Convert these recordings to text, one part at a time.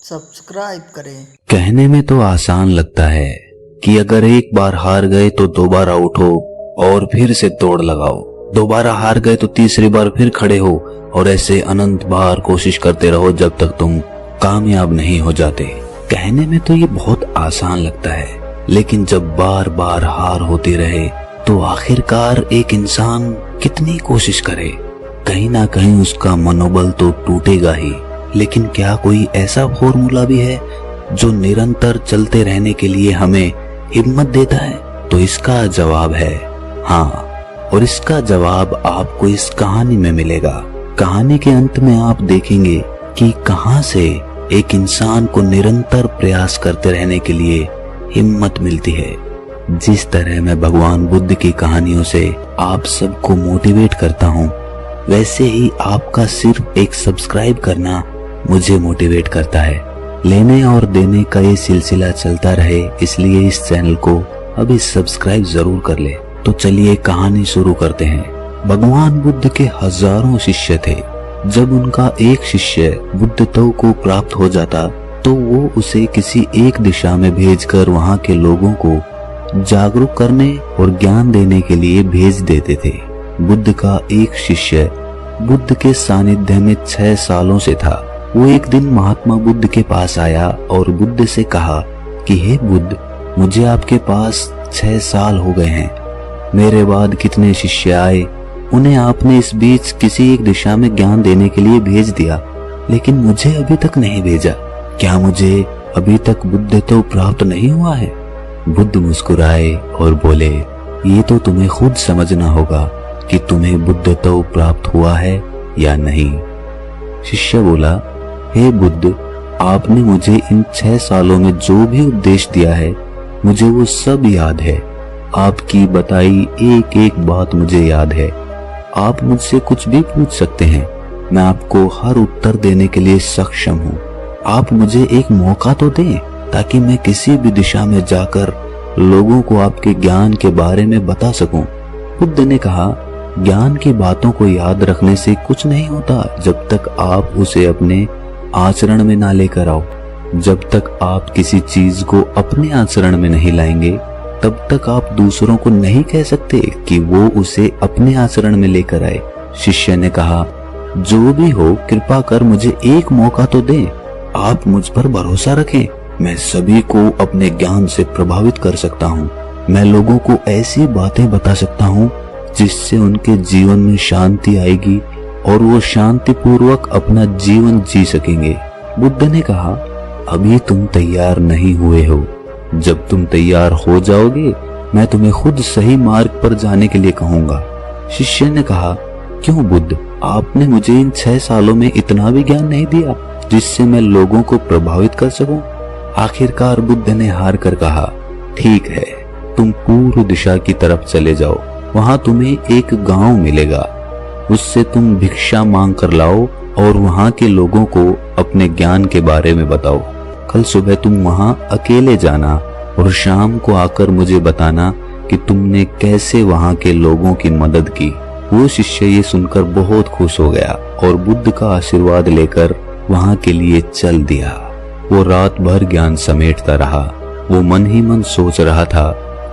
Subscribe करें। कहने में तो आसान लगता है कि अगर एक बार हार गए तो दोबारा उठो और फिर से दौड़ लगाओ, दोबारा हार गए तो तीसरी बार फिर खड़े हो और ऐसे अनंत बार कोशिश करते रहो जब तक तुम कामयाब नहीं हो जाते। कहने में तो ये बहुत आसान लगता है, लेकिन जब बार बार हार होती रहे तो आखिरकार एक इंसान कितनी कोशिश करे, कहीं ना कहीं उसका मनोबल तो टूटेगा ही। लेकिन क्या कोई ऐसा फॉर्मूला भी है जो निरंतर चलते रहने के लिए हमें हिम्मत देता है? तो इसका जवाब है हाँ, और इसका जवाब आपको इस कहानी में मिलेगा। कहानी के अंत में आप देखेंगे कि कहां से एक इंसान को निरंतर प्रयास करते रहने के लिए हिम्मत मिलती है। जिस तरह मैं भगवान बुद्ध की कहानियों से आप सबको मोटिवेट करता हूं, वैसे ही आपका सिर्फ एक सब्सक्राइब करना मुझे मोटिवेट करता है। लेने और देने का ये सिलसिला चलता रहे, इसलिए इस चैनल को अभी सब्सक्राइब जरूर कर ले। तो चलिए कहानी शुरू करते हैं। भगवान बुद्ध के हजारों शिष्य थे। जब उनका एक शिष्य बुद्धत्व को प्राप्त हो जाता तो वो उसे किसी एक दिशा में भेजकर वहां के लोगों को जागरूक करने और ज्ञान देने के लिए भेज देते थे। बुद्ध का एक शिष्य बुद्ध के सानिध्य में 6 सालों से था। वो एक दिन महात्मा बुद्ध के पास आया और बुद्ध से कहा कि हे बुद्ध, मुझे आपके पास 6 साल हो गए हैं। मेरे बाद कितने शिष्य आए, उन्हें आपने इस बीच किसी एक दिशा में ज्ञान देने के लिए भेज दिया, लेकिन मुझे अभी तक नहीं भेजा। क्या मुझे अभी तक बुद्धत्व प्राप्त नहीं हुआ है? बुद्ध मुस्कुराए और बोले, ये तो तुम्हें खुद समझना होगा कि तुम्हें बुद्धत्व प्राप्त हुआ है या नहीं। शिष्य बोला, हे बुद्ध, आपने मुझे इन 6 सालों में जो भी उपदेश दिया है मुझे वो सब याद है। आपकी बताई एक एक बात मुझे याद है। आप मुझसे कुछ भी पूछ सकते हैं, मैं आपको हर उत्तर देने के लिए सक्षम हूँ। आप मुझे एक मौका तो दें ताकि मैं किसी भी दिशा में जाकर लोगों को आपके ज्ञान के बारे में बता सकूं। बुद्ध ने कहा, ज्ञान की बातों को याद रखने से कुछ नहीं होता जब तक आप उसे अपने आचरण में ना लेकर आओ। जब तक आप किसी चीज को अपने आचरण में नहीं लाएंगे तब तक आप दूसरों को नहीं कह सकते कि वो उसे अपने आचरण में लेकर आए। शिष्य ने कहा, जो भी हो कृपा कर मुझे एक मौका तो दें। आप मुझ पर भरोसा रखें, मैं सभी को अपने ज्ञान से प्रभावित कर सकता हूँ। मैं लोगों को ऐसी बातें बता सकता हूँ जिससे उनके जीवन में शांति आएगी और वो शांति पूर्वक अपना जीवन जी सकेंगे। बुद्ध ने कहा, अभी तुम तैयार नहीं हुए हो। जब तुम तैयार हो जाओगे मैं तुम्हें खुद सही मार्ग पर जाने के लिए कहूंगा। शिष्य ने कहा, क्यों बुद्ध, आपने मुझे इन 6 सालों में इतना भी ज्ञान नहीं दिया जिससे मैं लोगों को प्रभावित कर सकूं? आखिरकार बुद्ध ने हार कर कहा, ठीक है, तुम पूर्व दिशा की तरफ चले जाओ। वहां तुम्हें एक गांव मिलेगा, उससे तुम भिक्षा मांग कर लाओ और वहां के लोगों को अपने ज्ञान के बारे में बताओ। कल सुबह तुम वहां अकेले जाना और शाम को आकर मुझे बताना कि तुमने कैसे वहां के लोगों की मदद की। वो शिष्य ये सुनकर बहुत खुश हो गया और बुद्ध का आशीर्वाद लेकर वहां के लिए चल दिया। वो रात भर ज्ञान समेटता रहा। वो मन ही मन सोच रहा था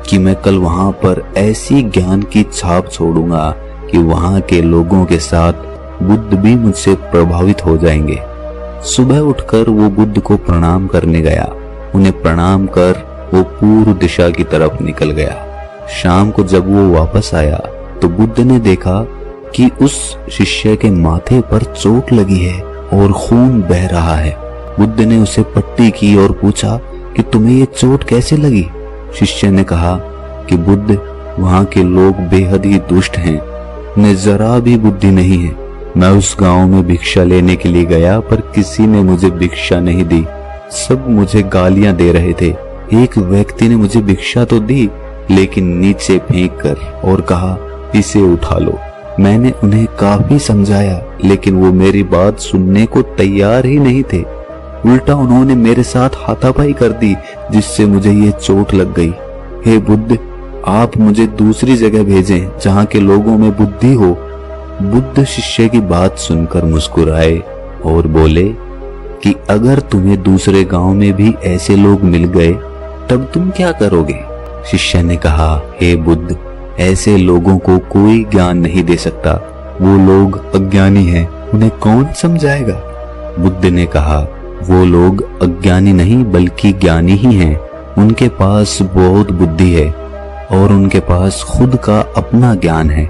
कि मैं कल वहां पर ऐसी ज्ञान की छाप छोड़ूंगा कि वहां के लोगों के साथ बुद्ध भी मुझसे प्रभावित हो जाएंगे। सुबह उठकर वो बुद्ध को प्रणाम करने गया। उन्हें प्रणाम कर वो पूर्व दिशा की तरफ निकल गया। शाम को जब वो वापस आया तो बुद्ध ने देखा कि उस शिष्य के माथे पर चोट लगी है और खून बह रहा है। बुद्ध ने उसे पट्टी की और पूछा कि तुम्हें ये चोट कैसे लगी? शिष्य ने कहा कि बुद्ध, वहां के लोग बेहद ही दुष्ट हैं, उन्हें जरा भी बुद्धि नहीं है। मैं उस गांव में भिक्षा लेने के लिए गया पर किसी ने मुझे भिक्षा नहीं दी, सब मुझे गालियां दे रहे थे। एक व्यक्ति ने मुझे भिक्षा तो दी लेकिन नीचे फेंक कर और कहा, इसे उठा लो। मैंने उन्हें काफी समझाया लेकिन वो मेरी बात सुनने को तैयार ही नहीं थे। उल्टा उन्होंने मेरे साथ हाथापाई कर दी जिससे मुझे ये चोट लग गई। हे बुद्ध, आप मुझे दूसरी जगह भेजें जहाँ के लोगों में बुद्धि हो। बुद्ध शिष्य की बात सुनकर मुस्कुराए और बोले, कि अगर तुम्हें दूसरे गांव में भी ऐसे लोग मिल गए तब तुम क्या करोगे? शिष्य ने कहा, हे बुद्ध, ऐसे लोगों को कोई ज्ञान नहीं दे सकता। वो लोग अज्ञानी हैं, उन्हें कौन समझाएगा? बुद्ध ने कहा, वो लोग अज्ञानी नहीं बल्कि ज्ञानी ही हैं। उनके पास बहुत बुद्धि है और उनके पास खुद का अपना ज्ञान है।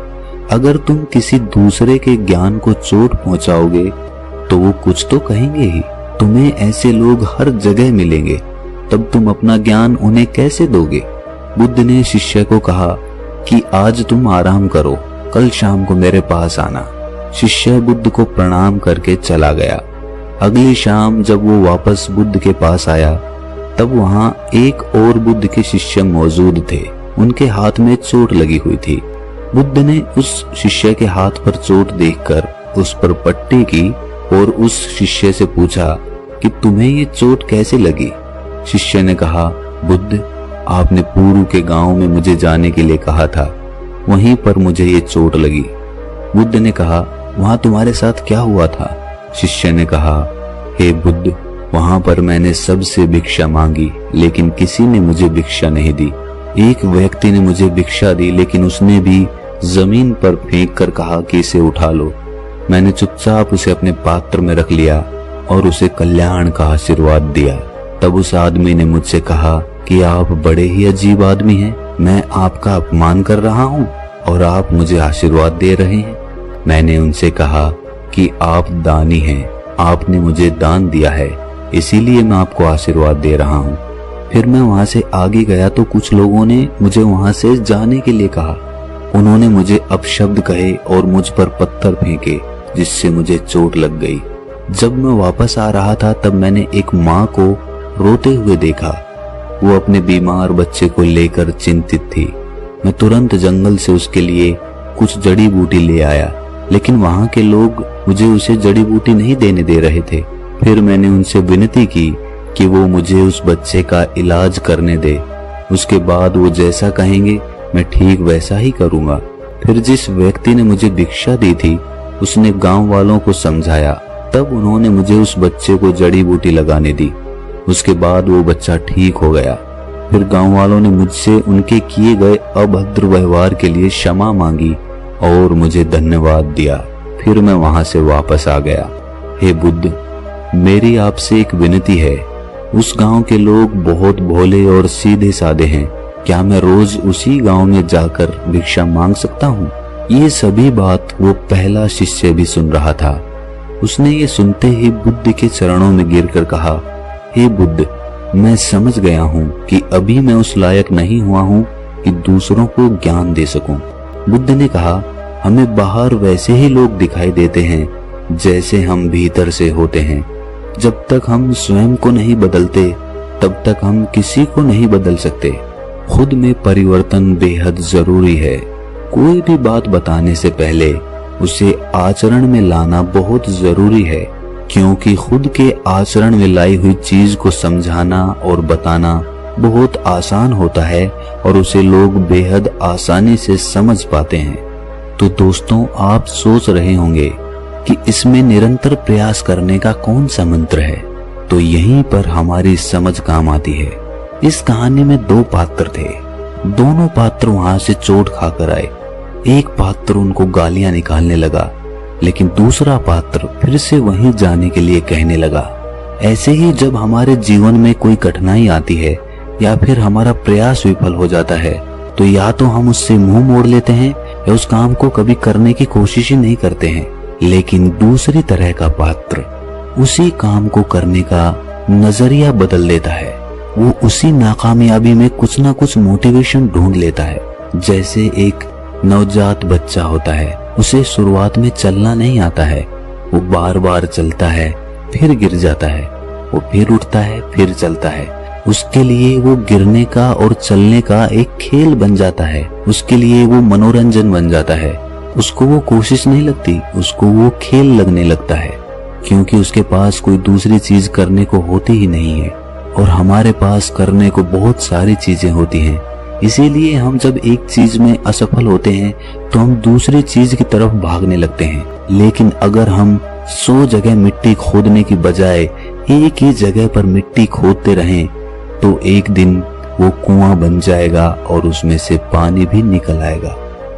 अगर तुम किसी दूसरे के ज्ञान को चोट पहुंचाओगे तो वो कुछ तो कहेंगे ही। तुम्हें ऐसे लोग हर जगह मिलेंगे, तब तुम अपना ज्ञान उन्हें कैसे दोगे? बुद्ध ने शिष्य को कहा कि आज तुम आराम करो, कल शाम को मेरे पास आना। शिष्य बुद्ध को प्रणाम करके चला गया। अगली शाम जब वो वापस बुद्ध के पास आया तब वहां एक और बुद्ध के शिष्य मौजूद थे। उनके हाथ में चोट लगी हुई थी। बुद्ध ने उस शिष्य के हाथ पर चोट देखकर उस पर पट्टी की और उस शिष्य से पूछा कि तुम्हें ये चोट कैसे लगी? शिष्य ने कहा, बुद्ध, आपने पूर्व के गांव में मुझे जाने के लिए कहा था, वहीं पर मुझे ये चोट लगी। बुद्ध ने कहा, वहां तुम्हारे साथ क्या हुआ था? शिष्य ने कहा, हे बुद्ध, वहां पर मैंने सबसे भिक्षा मांगी लेकिन किसी ने मुझे भिक्षा नहीं दी। एक व्यक्ति ने मुझे भिक्षा दी लेकिन उसने भी जमीन पर फेंक कर कहा कि इसे उठा लो। मैंने चुपचाप उसे अपने पात्र में रख लिया और उसे कल्याण का आशीर्वाद दिया। तब उस आदमी ने मुझसे कहा कि आप बड़े ही अजीब आदमी हैं। मैं आपका अपमान कर रहा हूँ और आप मुझे आशीर्वाद दे रहे हैं। मैंने उनसे कहा कि आप दानी हैं, आपने मुझे दान दिया है, इसीलिए मैं आपको आशीर्वाद दे रहा हूँ। फिर मैं वहां से आगे गया तो कुछ लोगों ने मुझे वहां से जाने के लिए कहा। उन्होंने मुझे अपशब्द कहे और मुझ पर पत्थर फेंके जिससे मुझे चोट लग गई। जब मैं वापस आ रहा था तब मैंने एक माँ को रोते हुए देखा। वो अपने बीमार बच्चे को लेकर चिंतित थी। मैं तुरंत जंगल से उसके लिए कुछ जड़ी बूटी ले आया, लेकिन वहां के लोग मुझे उसे जड़ी बूटी नहीं देने दे रहे थे। फिर मैंने उनसे विनती की कि वो मुझे उस बच्चे का इलाज करने दे। उसके बाद वो जैसा कहेंगे मैं ठीक वैसा ही करूंगा। फिर जिस व्यक्ति ने मुझे भिक्षा दी थी उसने गांव वालों को समझाया। तब उन्होंने मुझे उस बच्चे को जड़ी बूटी लगाने दी। उसके बाद वो बच्चा ठीक हो गया। फिर गांव वालों ने मुझसे उनके किए गए अभद्र व्यवहार के लिए क्षमा मांगी और मुझे धन्यवाद दिया। फिर मैं वहां से वापस आ गया। हे बुद्ध, मेरी आपसे एक विनती है। उस गांव के लोग बहुत भोले और सीधे साधे हैं। क्या मैं रोज उसी गांव में जाकर भिक्षा मांग सकता हूँ? ये सभी बात वो पहला शिष्य भी सुन रहा था। उसने ये सुनते ही बुद्ध के चरणों में गिरकर कहा, हे बुद्ध, मैं समझ गया हूँ कि अभी मैं उस लायक नहीं हुआ हूँ कि दूसरों को ज्ञान दे सकूं। बुद्ध ने कहा, हमें बाहर वैसे ही लोग दिखाई देते हैं जैसे हम भीतर से होते हैं। जब तक हम स्वयं को नहीं बदलते तब तक हम किसी को नहीं बदल सकते। खुद में परिवर्तन बेहद जरूरी है। कोई भी बात बताने से पहले उसे आचरण में लाना बहुत जरूरी है, क्योंकि खुद के आचरण में लाई हुई चीज को समझाना और बताना बहुत आसान होता है और उसे लोग बेहद आसानी से समझ पाते हैं। तो दोस्तों, आप सोच रहे होंगे कि इसमें निरंतर प्रयास करने का कौन सा मंत्र है? तो यहीं पर हमारी समझ काम आती है। इस कहानी में दो पात्र थे। दोनों पात्र वहां से चोट खाकर आए। एक पात्र उनको गालियां निकालने लगा, लेकिन दूसरा पात्र फिर से वहीं जाने के लिए कहने लगा। ऐसे ही जब हमारे जीवन में कोई कठिनाई आती है या फिर हमारा प्रयास विफल हो जाता है तो या तो हम उससे मुंह मोड़ लेते हैं या उस काम को कभी करने की कोशिश ही नहीं करते हैं। लेकिन दूसरी तरह का पात्र उसी काम को करने का नजरिया बदल देता है। वो उसी नाकामयाबी में कुछ ना कुछ मोटिवेशन ढूंढ लेता है। जैसे एक नवजात बच्चा होता है, उसे शुरुआत में चलना नहीं आता है। वो बार बार चलता है, फिर गिर जाता है, वो फिर उठता है, फिर चलता है। उसके लिए वो गिरने का और चलने का एक खेल बन जाता है। उसके लिए वो मनोरंजन बन जाता है। उसको वो कोशिश नहीं लगती, उसको वो खेल लगने लगता है, क्योंकि उसके पास कोई दूसरी चीज करने को होती ही नहीं है। और हमारे पास करने को बहुत सारी चीजें होती हैं। इसीलिए हम जब एक चीज में असफल होते हैं तो हम दूसरी चीज की तरफ भागने लगते हैं। लेकिन अगर हम 100 जगह मिट्टी खोदने की बजाय एक ही जगह पर मिट्टी खोदते रहें तो एक दिन वो कुआं बन जाएगा और उसमें से पानी भी निकल आएगा।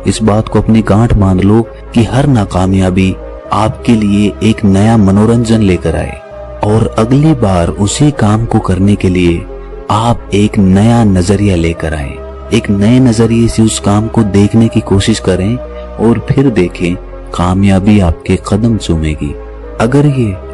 इस बात को अपनी गांठ मान लो कि हर नाकामयाबी आपके लिए एक नया मनोरंजन लेकर आए और अगली बार उसी काम को करने के लिए आप एक नया नजरिया लेकर आए। एक नए नजरिए से उस काम को देखने की कोशिश करें और फिर देखें कामयाबी आपके कदम चूमेगी।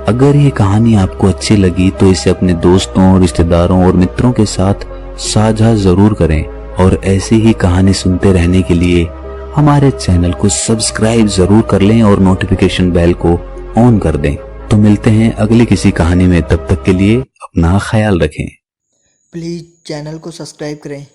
अगर ये कहानी आपको अच्छी लगी तो इसे अपने दोस्तों, रिश्तेदारों और मित्रों के साथ साझा जरूर करें और ऐसी ही कहानी सुनते रहने के लिए हमारे चैनल को सब्सक्राइब जरूर कर लें और नोटिफिकेशन बेल को ऑन कर दें। तो मिलते हैं अगली किसी कहानी में, तब तक के लिए अपना ख्याल रखें। प्लीज़ चैनल को सब्सक्राइब करें।